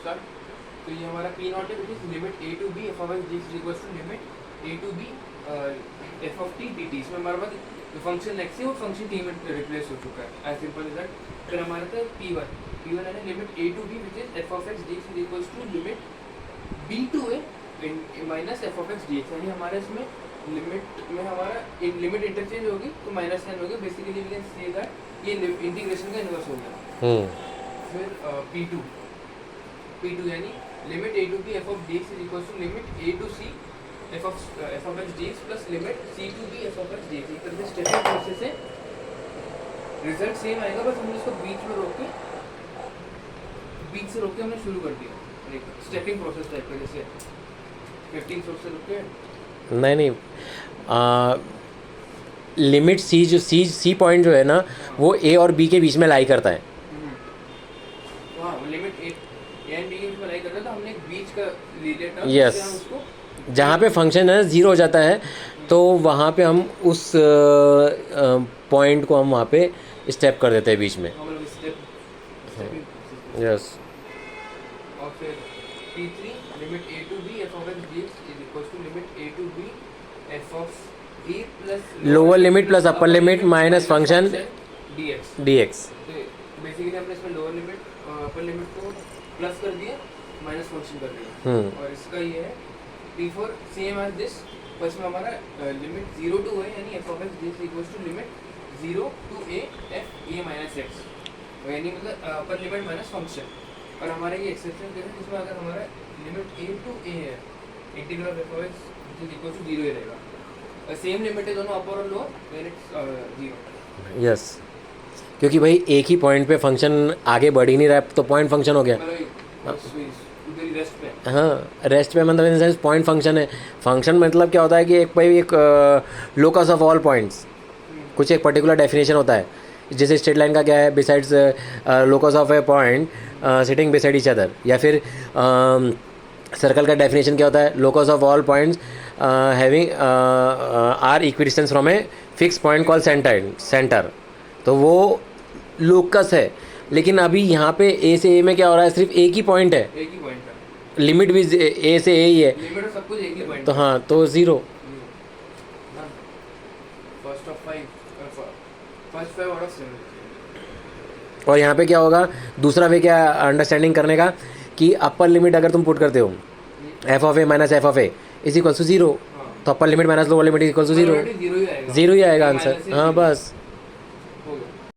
Start. तो ये हमारा पी नॉट है, which is limit a to b f of x d is equal to limit a to b f of t d t. इसमें हमारे पास जो function x है वो फंक्शन टी में रिप्लेस हो चुका है, एज सिंपल एज दैट। फिर हमारे पास पी वन है limit a to b which is f of x d is equal to limit b to a minus f of x d x. यानी हमारे इसमें लिमिट में हमारा लिमिट इंटरचेंज होगी तो माइनस साइन होगी। Basically we can say that ये integration का इन्वर्स हो गया। फिर P2 यानी limit a to b f of dx is equal to limit a to c f of x dx plus limit c to b f of x dx। एक तरह से stepping process है, result same आएगा, बस हमने इसको बीच में रोक के हमने शुरू कर दिया एक स्टेपिंग प्रोसेस टाइप का, जैसे 15 सोर्स से रुक के नहीं लिमिट सी जो सी पॉइंट जो है ना वो ए और बी के बीच में लाई करता है। हाँ, लिमिट ए एंड बी के बीच में लाई करता है, तो हमने एक बीच का ले लिया था। यस, जहाँ पे फंक्शन है जीरो हो जाता है तो वहाँ पे हम उस पॉइंट को हम वहाँ पे स्टेप कर देते हैं बीच में। यस। और फिर P3 limit a to b f of x dx is equals to limit a to b f of a plus lower limit plus upper limit minus function dx। तो बेसिकली हमने इसमें lower limit upper limit को plus कर दिया, minus function कर दिया। और इसका ये है P4 सेम एज दिस, बस में हमारा लिमिट 0 टू a यानी f of x dx equals to limit 0 to a f a minus x, यानी मतलब अपर लिमिट माइनस फंक्शन। और हमारा ये एक्सेप्शन केस है जिसमें अगर हमारा लिमिट a टू a है, integral of f of x is equal to 0 ही रहेगा। सेम लिमिट है दोनों अपर और लोअर, देन इट्स 0। यस, क्योंकि भाई एक ही पॉइंट पे फंक्शन आगे बढ़ ही नहीं रहा है तो पॉइंट फंक्शन हो गया। हाँ, रेस्ट पे मतलब इन सेंस पॉइंट फंक्शन है। फंक्शन मतलब क्या होता है कि एक लोकस ऑफ ऑल पॉइंट्स, कुछ एक पर्टिकुलर डेफिनेशन होता है। जैसे स्ट्रेट लाइन का क्या है, besides locus of a point sitting beside each other. या फिर सर्कल का डेफिनेशन क्या होता है, locus of all points having are equidistance from a fix point call centre. तो वो लोकस है, लेकिन अभी यहाँ पे ए से ए में क्या हो रहा है, सिर्फ एक ही पॉइंट है, एक ही पॉइंट है, लिमिट भी ए से ए ही है, लिमिट सब कुछ एक ही पॉइंट तो हाँ तो 0। First of 5 out of 7। और यहाँ पे क्या होगा, दूसरा वे क्या अंडरस्टैंडिंग करने का कि अपर लिमिट अगर तुम पुट करते हो f of a minus f of a is equal to 0, तो upper limit minus lower limit is equal to 0, 0 ही आएगा आंसर। हाँ बस।